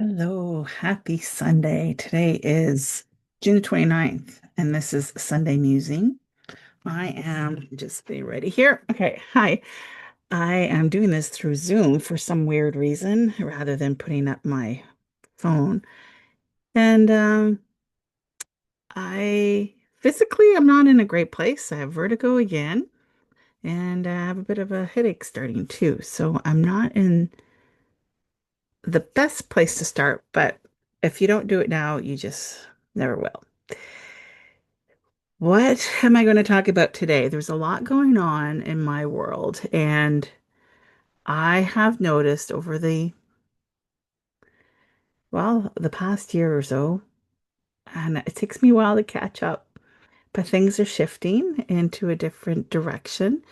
Hello, happy Sunday. Today is June 29th, and this is Sunday Musing. I am just be ready here. Okay, hi. I am doing this through Zoom for some weird reason rather than putting up my phone. And I physically am not in a great place. I have vertigo again, and I have a bit of a headache starting too. So I'm not in the best place to start, but if you don't do it now, you just never will. What am I going to talk about today? There's a lot going on in my world, and I have noticed over the past year or so, and it takes me a while to catch up, but things are shifting into a different direction,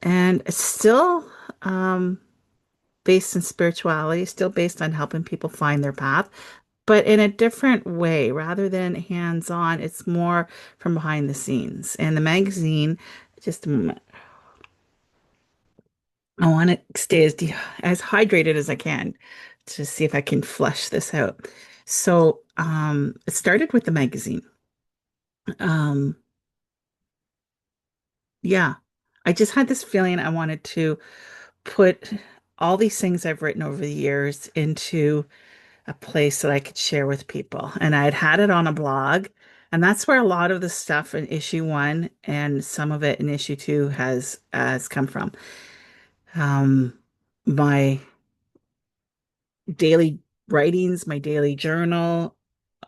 and it's still based in spirituality, still based on helping people find their path, but in a different way. Rather than hands-on, it's more from behind the scenes. And the magazine, just a moment. I want to stay as hydrated as I can to see if I can flush this out. So, it started with the magazine. Um, yeah, I just had this feeling I wanted to put all these things I've written over the years into a place that I could share with people. And I had had it on a blog, and that's where a lot of the stuff in issue one and some of it in issue two has come from. Um, my daily writings, my daily journal,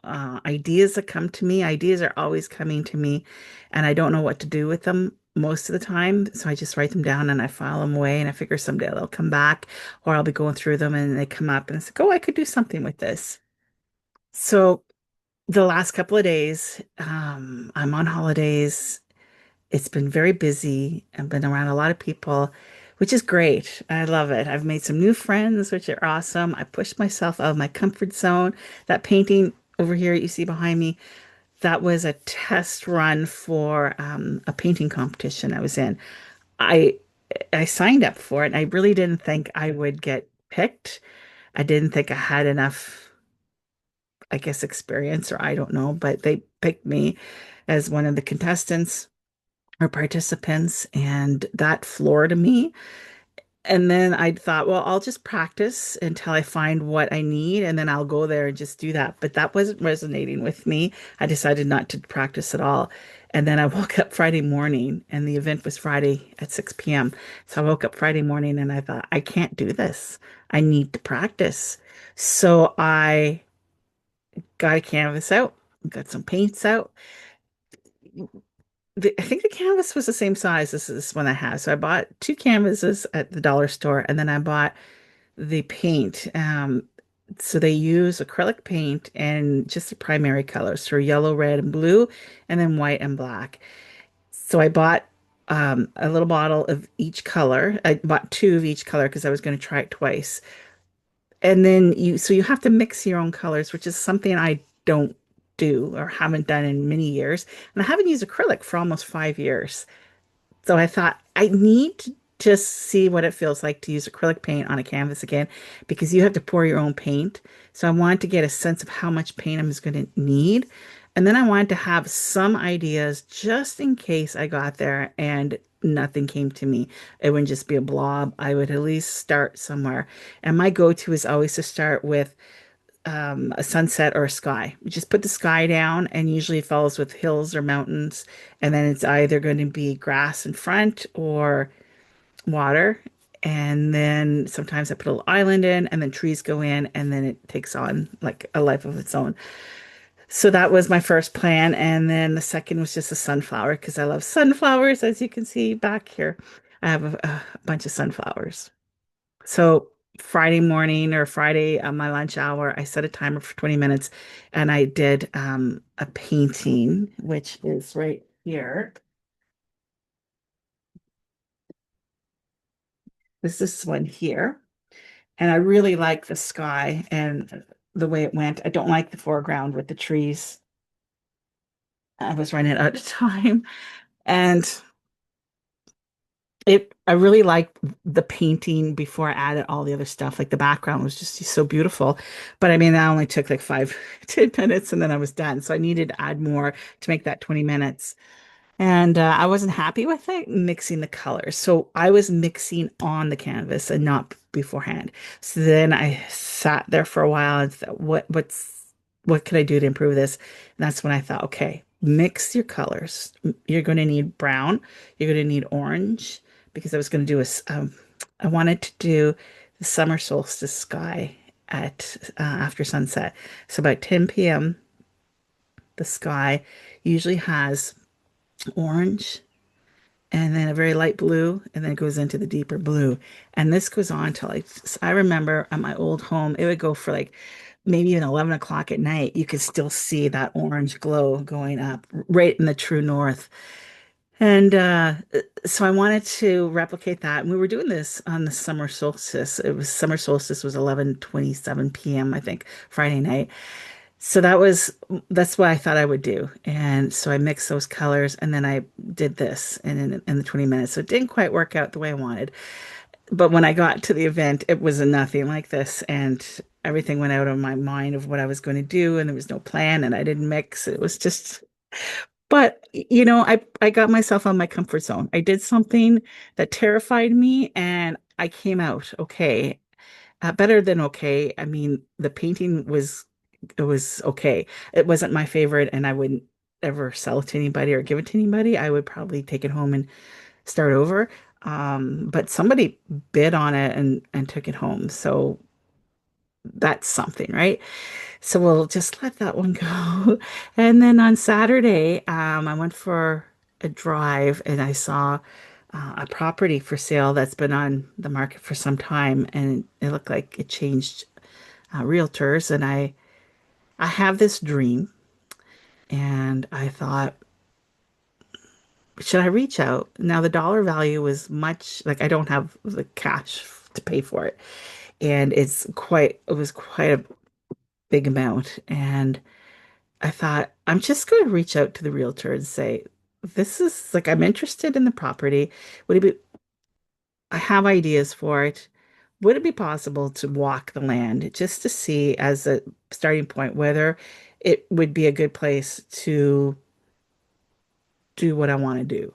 ideas that come to me. Ideas are always coming to me, and I don't know what to do with them most of the time. So I just write them down and I file them away, and I figure someday they'll come back, or I'll be going through them and they come up and it's like, oh, I could do something with this. So the last couple of days, I'm on holidays. It's been very busy. I've been around a lot of people, which is great. I love it. I've made some new friends, which are awesome. I pushed myself out of my comfort zone. That painting over here you see behind me, that was a test run for a painting competition I was in. I I signed up for it, and I really didn't think I would get picked. I didn't think I had enough, I guess, experience, or I don't know, but they picked me as one of the contestants or participants, and that floored me. And then I thought, well, I'll just practice until I find what I need, and then I'll go there and just do that. But that wasn't resonating with me. I decided not to practice at all. And then I woke up Friday morning, and the event was Friday at 6 p.m. So I woke up Friday morning and I thought, I can't do this. I need to practice. So I got a canvas out, got some paints out. I think the canvas was the same size as this one I have. So I bought two canvases at the dollar store, and then I bought the paint. So they use acrylic paint and just the primary colors, so yellow, red, and blue, and then white and black. So I bought a little bottle of each color. I bought two of each color because I was going to try it twice. And then so you have to mix your own colors, which is something I don't do or haven't done in many years. And I haven't used acrylic for almost 5 years. So I thought I need to just see what it feels like to use acrylic paint on a canvas again, because you have to pour your own paint. So I wanted to get a sense of how much paint I was going to need. And then I wanted to have some ideas just in case I got there and nothing came to me. It wouldn't just be a blob. I would at least start somewhere. And my go-to is always to start with a sunset or a sky. You just put the sky down, and usually it follows with hills or mountains. And then it's either going to be grass in front or water. And then sometimes I put a little island in, and then trees go in, and then it takes on like a life of its own. So that was my first plan. And then the second was just a sunflower because I love sunflowers, as you can see back here. I have a bunch of sunflowers. So Friday morning or Friday on my lunch hour, I set a timer for 20 minutes, and I did a painting, which is right here. This one here. And I really like the sky and the way it went. I don't like the foreground with the trees. I was running out of time. And I really liked the painting before I added all the other stuff. Like the background was just so beautiful. But I mean, that only took like 10 minutes and then I was done. So I needed to add more to make that 20 minutes. And I wasn't happy with it mixing the colors. So I was mixing on the canvas and not beforehand. So then I sat there for a while and thought, what could I do to improve this? And that's when I thought, okay, mix your colors. You're going to need brown. You're going to need orange because I was going to do I wanted to do the summer solstice sky at after sunset. So about 10 p.m., the sky usually has orange and then a very light blue, and then it goes into the deeper blue. And this goes on till like, I remember at my old home, it would go for like maybe even 11 o'clock at night. You could still see that orange glow going up right in the true north. And so I wanted to replicate that. And we were doing this on the summer solstice. It was summer solstice was 11:27 p.m., I think, Friday night. So that's what I thought I would do. And so I mixed those colors and then I did this in the 20 minutes. So it didn't quite work out the way I wanted. But when I got to the event, it was nothing like this. And everything went out of my mind of what I was going to do. And there was no plan and I didn't mix. It was just, but I got myself on my comfort zone. I did something that terrified me and I came out okay. Better than okay. I mean, the painting was it was okay. It wasn't my favorite, and I wouldn't ever sell it to anybody or give it to anybody. I would probably take it home and start over. But somebody bid on it and took it home, so that's something, right? So we'll just let that one go. And then on Saturday, I went for a drive and I saw a property for sale that's been on the market for some time, and it looked like it changed realtors. And I have this dream, and I thought, should I reach out? Now the dollar value was much like I don't have the cash to pay for it, and it was quite a big amount, and I thought, I'm just going to reach out to the realtor and say, this is like, I'm interested in the property. Would it be, I have ideas for it. Would it be possible to walk the land just to see as a starting point whether it would be a good place to do what I want to do?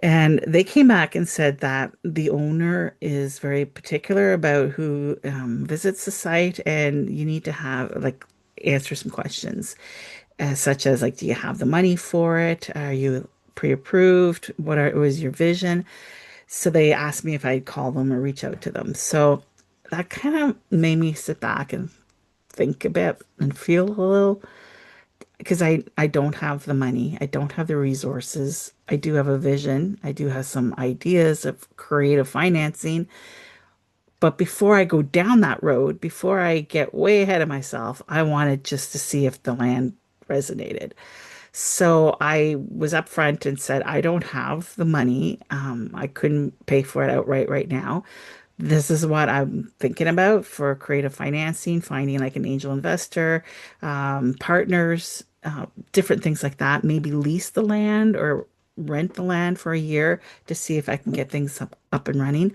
And they came back and said that the owner is very particular about who visits the site, and you need to have like answer some questions, such as like, do you have the money for it? Are you pre-approved? Was your vision? So they asked me if I'd call them or reach out to them. So that kind of made me sit back and think a bit and feel a little because I don't have the money. I don't have the resources. I do have a vision. I do have some ideas of creative financing. But before I go down that road, before I get way ahead of myself, I wanted just to see if the land resonated. So I was upfront and said, I don't have the money. I couldn't pay for it outright right now. This is what I'm thinking about for creative financing, finding like an angel investor, partners, different things like that. Maybe lease the land or rent the land for a year to see if I can get things up and running.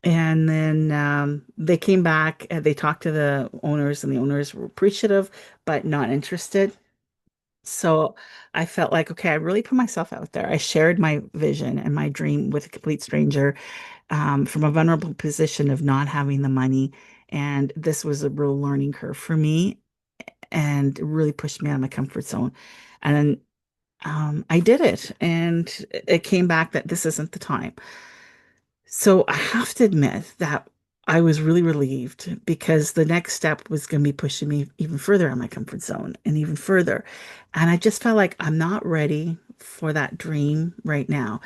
And then they came back and they talked to the owners, and the owners were appreciative, but not interested. So I felt like, okay, I really put myself out there. I shared my vision and my dream with a complete stranger from a vulnerable position of not having the money. And this was a real learning curve for me and it really pushed me out of my comfort zone. And then I did it, and it came back that this isn't the time. So I have to admit that I was really relieved because the next step was going to be pushing me even further out of my comfort zone and even further. And I just felt like I'm not ready for that dream right now.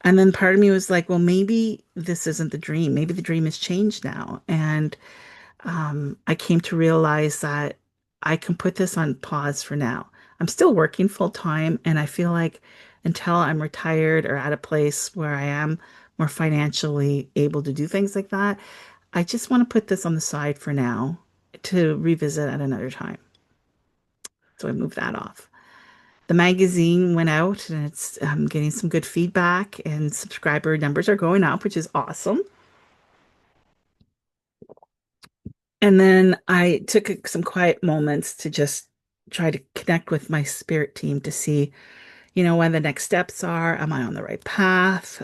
And then part of me was like, well, maybe this isn't the dream. Maybe the dream has changed now. And I came to realize that I can put this on pause for now. I'm still working full time, and I feel like until I'm retired or at a place where I am more financially able to do things like that, I just want to put this on the side for now to revisit at another time. So I moved that off. The magazine went out and it's getting some good feedback and subscriber numbers are going up, which is awesome. And then I took some quiet moments to just try to connect with my spirit team to see, when the next steps are. Am I on the right path?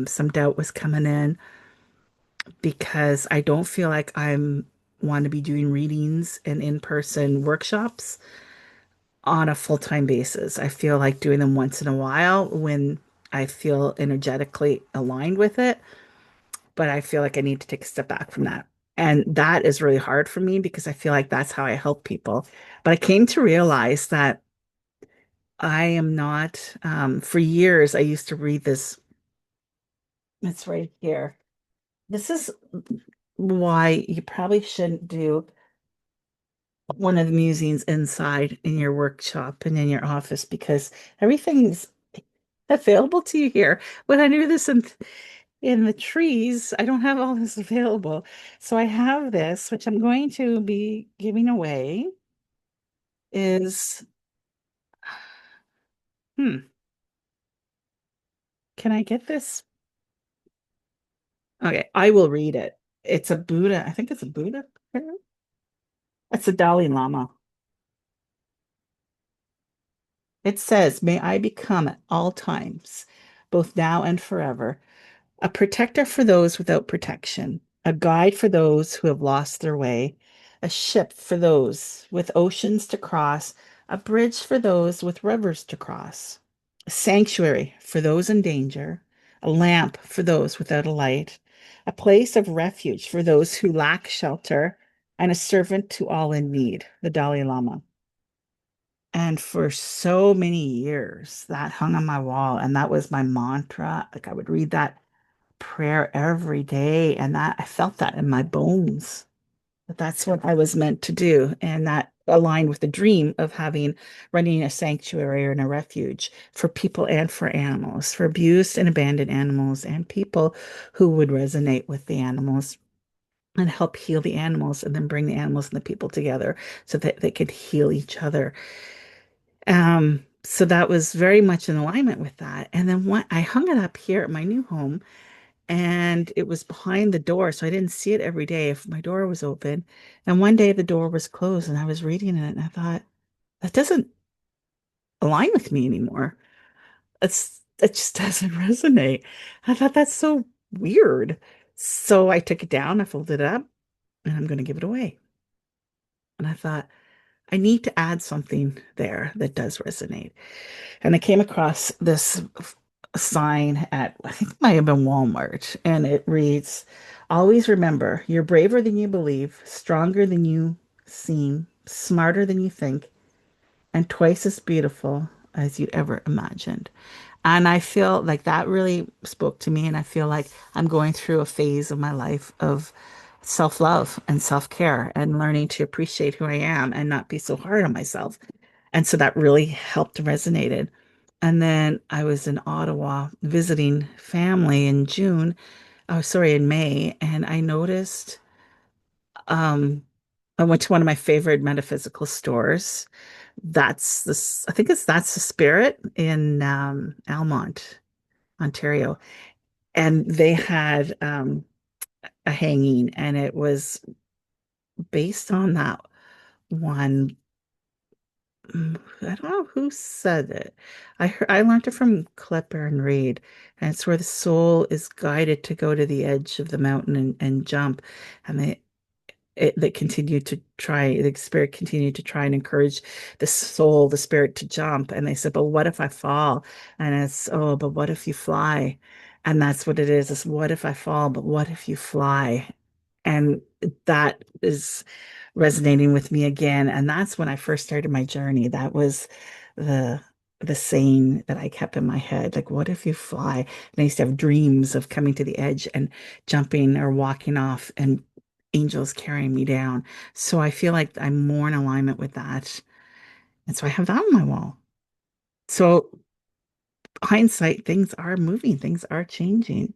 Some doubt was coming in because I don't feel like I'm want to be doing readings and in-person workshops on a full-time basis. I feel like doing them once in a while when I feel energetically aligned with it, but I feel like I need to take a step back from that. And that is really hard for me because I feel like that's how I help people. But I came to realize that I am not, for years, I used to read this. It's right here. This is why you probably shouldn't do one of the musings inside in your workshop and in your office because everything's available to you here. When I knew this in the trees, I don't have all this available. So I have this, which I'm going to be giving away, is, hmm, can I get this? Okay, I will read it. It's a Buddha. I think it's a Buddha. It's a Dalai Lama. It says, "May I become at all times, both now and forever, a protector for those without protection, a guide for those who have lost their way, a ship for those with oceans to cross, a bridge for those with rivers to cross, a sanctuary for those in danger, a lamp for those without a light, a place of refuge for those who lack shelter, and a servant to all in need." The Dalai Lama. And for so many years, that hung on my wall, and that was my mantra. Like I would read that prayer every day, and that I felt that in my bones that that's what I was meant to do, and that aligned with the dream of having running a sanctuary and a refuge for people and for animals, for abused and abandoned animals and people who would resonate with the animals and help heal the animals and then bring the animals and the people together so that they could heal each other. So that was very much in alignment with that. And then I hung it up here at my new home and it was behind the door, so I didn't see it every day if my door was open. And one day the door was closed and I was reading it and I thought, that doesn't align with me anymore. It just doesn't resonate. I thought that's so weird. So I took it down, I folded it up, and I'm going to give it away. And I thought, I need to add something there that does resonate. And I came across this sign at, I think it might have been Walmart, and it reads, "Always remember, you're braver than you believe, stronger than you seem, smarter than you think, and twice as beautiful as you'd ever imagined." And I feel like that really spoke to me. And I feel like I'm going through a phase of my life of self-love and self-care and learning to appreciate who I am and not be so hard on myself. And so that really helped resonated. And then I was in Ottawa visiting family in June. Oh, sorry, in May, and I noticed um I went to one of my favorite metaphysical stores. That's this, I think that's the Spirit in Almont, Ontario. And they had a hanging and it was based on that one. I don't know who said it. I learned it from Klepper and Reed, and it's where the soul is guided to go to the edge of the mountain and jump, and they continued to try, the spirit continued to try and encourage the soul, the spirit to jump. And they said, "But what if I fall?" And it's, "Oh, but what if you fly?" And that's what it is. It's what if I fall, but what if you fly? And that is resonating with me again. And that's when I first started my journey. That was the the saying that I kept in my head, like, what if you fly? And I used to have dreams of coming to the edge and jumping or walking off and angels carrying me down. So I feel like I'm more in alignment with that. And so I have that on my wall. So hindsight, things are moving, things are changing.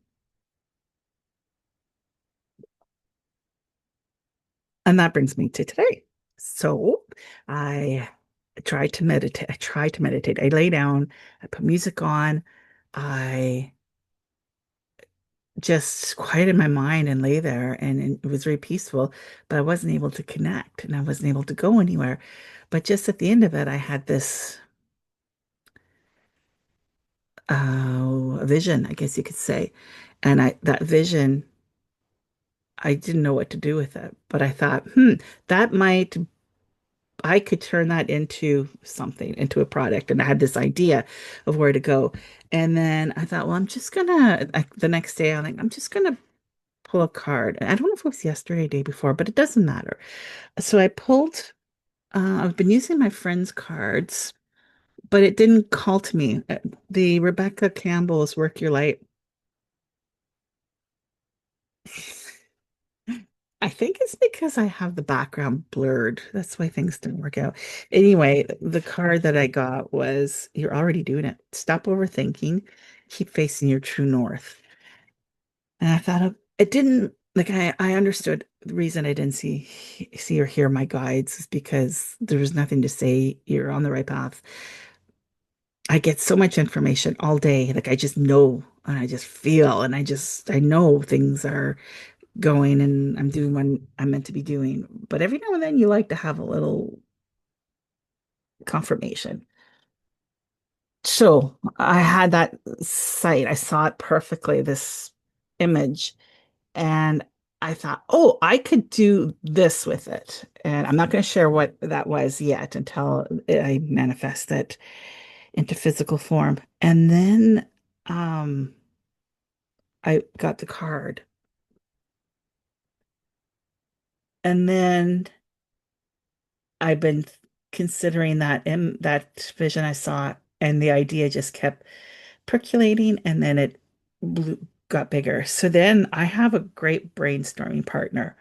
And that brings me to today. So I I tried to meditate. I tried to meditate. I lay down, I put music on, I just quieted my mind and lay there, and it was very peaceful, but I wasn't able to connect and I wasn't able to go anywhere. But just at the end of it, I had this vision, I guess you could say. And that vision, I didn't know what to do with it, but I thought, that might I could turn that into something, into a product. And I had this idea of where to go. And then I thought, well, the next day, I'm just gonna pull a card. And I don't know if it was yesterday, day before, but it doesn't matter. So I pulled, I've been using my friend's cards, but it didn't call to me. The Rebecca Campbell's Work Your Light. I think it's because I have the background blurred. That's why things didn't work out. Anyway, the card that I got was, you're already doing it. Stop overthinking. Keep facing your true north. And I thought it didn't like I understood the reason I didn't see or hear my guides is because there was nothing to say you're on the right path. I get so much information all day. Like I just know and I just feel and I know things are going and I'm doing what I'm meant to be doing. But every now and then you like to have a little confirmation. So I had that sight. I saw it perfectly, this image, and I thought, oh, I could do this with it. And I'm not going to share what that was yet until I manifest it into physical form. And then um, I got the card. And then I've been considering that vision I saw, and the idea just kept percolating, and then got bigger. So then I have a great brainstorming partner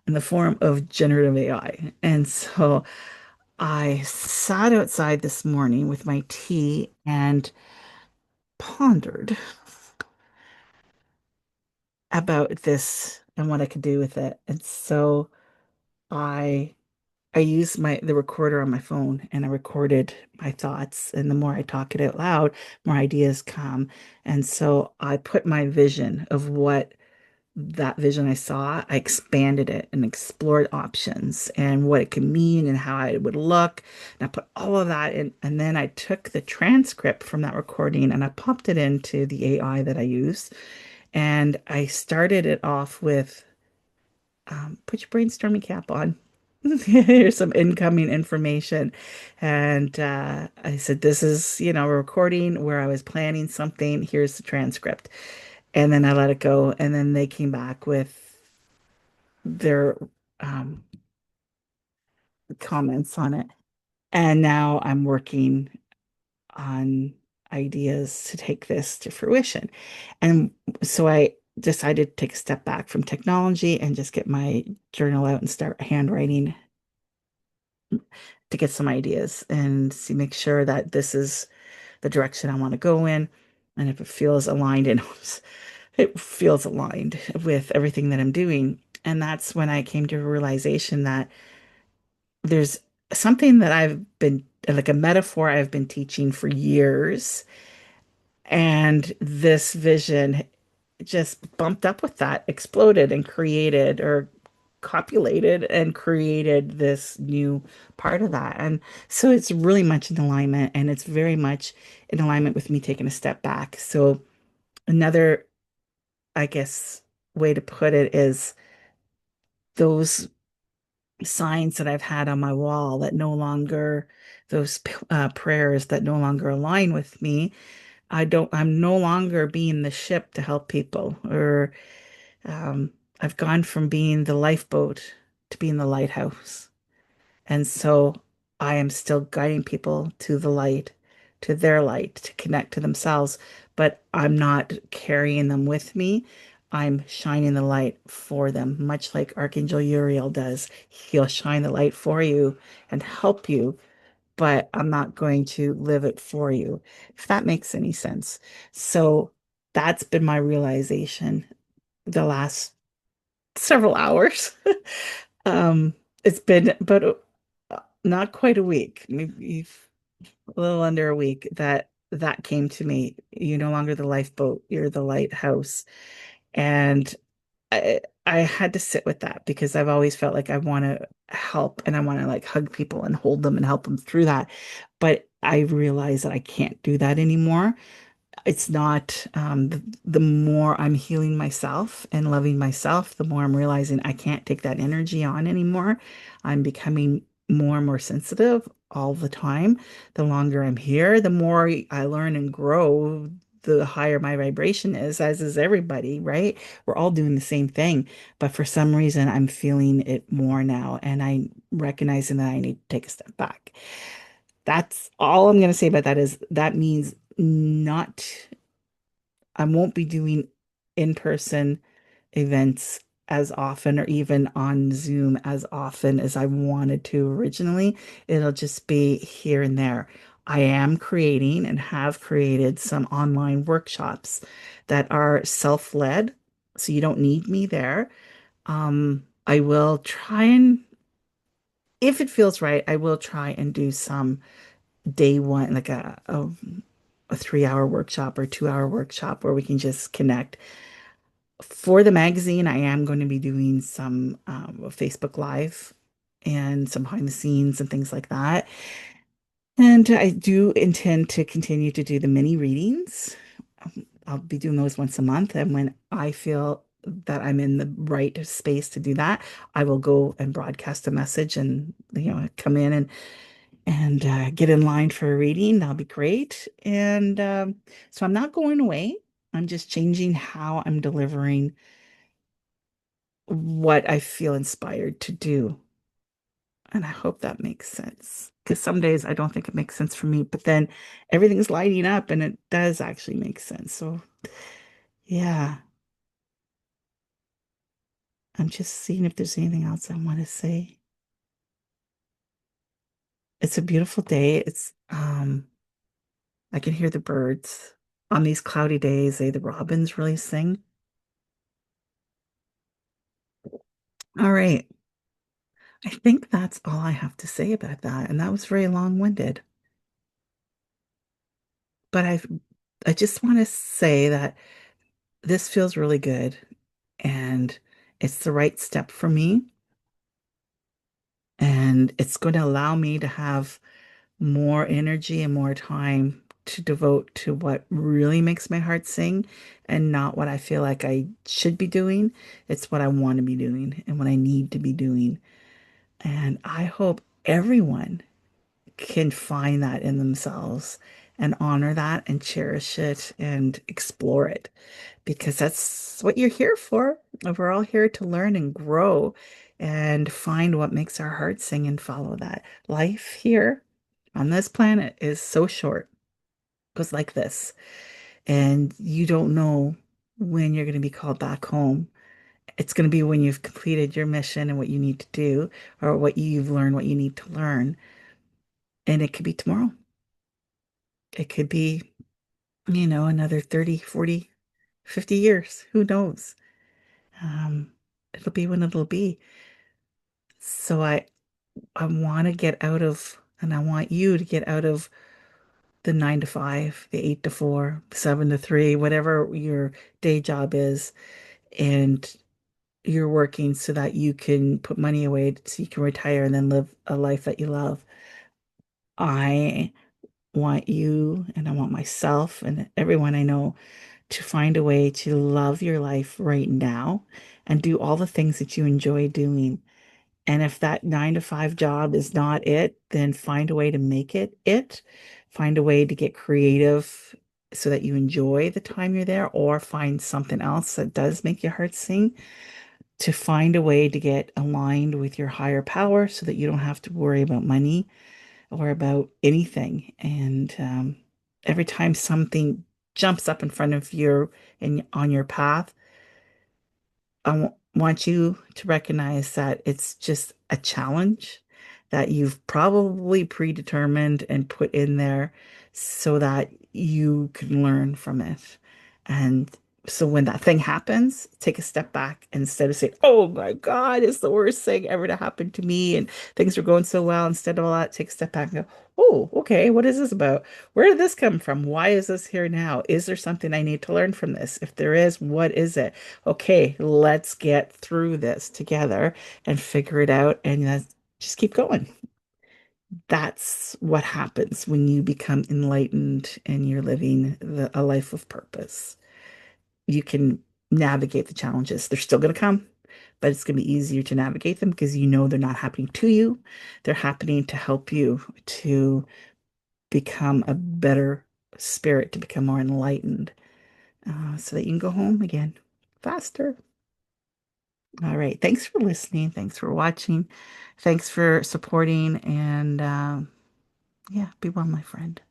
in the form of generative AI, and so I sat outside this morning with my tea and pondered about this and what I could do with it, and so I. I used the recorder on my phone and I recorded my thoughts. And the more I talk it out loud, more ideas come. And so I put my vision of what that vision I saw, I expanded it and explored options and what it could mean and how it would look. And I put all of that in. And then I took the transcript from that recording and I popped it into the AI that I use. And I started it off with put your brainstorming cap on. Here's some incoming information. And I said, this is, a recording where I was planning something. Here's the transcript. And then I let it go. And then they came back with their um, comments on it. And now I'm working on ideas to take this to fruition. And so I decided to take a step back from technology and just get my journal out and start handwriting to get some ideas and see, make sure that this is the direction I want to go in. And if it feels aligned and it feels aligned with everything that I'm doing. And that's when I came to a realization that there's something that I've been like a metaphor I've been teaching for years. And this vision just bumped up with that, exploded and created or copulated and created this new part of that. And so it's really much in alignment and it's very much in alignment with me taking a step back. So another, I guess, way to put it is those signs that I've had on my wall that no longer, those prayers that no longer align with me. I'm no longer being the ship to help people, or um, I've gone from being the lifeboat to being the lighthouse. And so I am still guiding people to the light, to their light, to connect to themselves, but I'm not carrying them with me. I'm shining the light for them, much like Archangel Uriel does. He'll shine the light for you and help you, but I'm not going to live it for you, if that makes any sense. So that's been my realization the last several hours. Um, it's been, but not quite a week, maybe a little under a week that came to me. You're no longer the lifeboat, you're the lighthouse. And I had to sit with that because I've always felt like I want to help and I want to like hug people and hold them and help them through that. But I realize that I can't do that anymore. It's not the more I'm healing myself and loving myself, the more I'm realizing I can't take that energy on anymore. I'm becoming more and more sensitive all the time. The longer I'm here, the more I learn and grow, the higher my vibration is, as is everybody, right? We're all doing the same thing, but for some reason I'm feeling it more now, and I recognizing that I need to take a step back. That's all I'm going to say about that is that means not I won't be doing in-person events as often or even on Zoom as often as I wanted to originally. It'll just be here and there. I am creating and have created some online workshops that are self-led, so you don't need me there. I will try and, if it feels right, I will try and do some day one, like a 3 hour workshop or 2 hour workshop where we can just connect. For the magazine, I am going to be doing some Facebook Live and some behind the scenes and things like that. And I do intend to continue to do the mini readings. I'll be doing those once a month. And when I feel that I'm in the right space to do that, I will go and broadcast a message and, come in and get in line for a reading. That'll be great. And so I'm not going away. I'm just changing how I'm delivering what I feel inspired to do. And I hope that makes sense. Because some days I don't think it makes sense for me, but then everything's lighting up and it does actually make sense. So, yeah, I'm just seeing if there's anything else I want to say. It's a beautiful day. I can hear the birds on these cloudy days. The robins really sing. All right. I think that's all I have to say about that. And that was very long-winded. But I just want to say that this feels really good and it's the right step for me. And it's going to allow me to have more energy and more time to devote to what really makes my heart sing and not what I feel like I should be doing. It's what I want to be doing and what I need to be doing. And I hope everyone can find that in themselves and honor that and cherish it and explore it because that's what you're here for. We're all here to learn and grow and find what makes our hearts sing and follow that. Life here on this planet is so short. It goes like this. And you don't know when you're going to be called back home. It's going to be when you've completed your mission and what you need to do, or what you've learned, what you need to learn. And it could be tomorrow. It could be, another 30, 40, 50 years. Who knows? It'll be when it'll be. So I want to get out of, and I want you to get out of the 9 to 5, the 8 to 4, 7 to 3, whatever your day job is, and you're working so that you can put money away so you can retire and then live a life that you love. I want you and I want myself and everyone I know to find a way to love your life right now and do all the things that you enjoy doing. And if that 9 to 5 job is not it, then find a way to make it it. Find a way to get creative so that you enjoy the time you're there, or find something else that does make your heart sing. To find a way to get aligned with your higher power so that you don't have to worry about money or about anything. And every time something jumps up in front of you and on your path, want you to recognize that it's just a challenge that you've probably predetermined and put in there so that you can learn from it. And So when that thing happens, take a step back instead of saying, "Oh my God, it's the worst thing ever to happen to me," and things are going so well. Instead of all that, take a step back and go, "Oh, okay, what is this about? Where did this come from? Why is this here now? Is there something I need to learn from this? If there is, what is it? Okay, let's get through this together and figure it out, and just keep going." That's what happens when you become enlightened and you're living a life of purpose. You can navigate the challenges. They're still going to come, but it's going to be easier to navigate them because you know they're not happening to you. They're happening to help you to become a better spirit, to become more enlightened, so that you can go home again faster. All right. Thanks for listening. Thanks for watching. Thanks for supporting. And yeah, be well, my friend.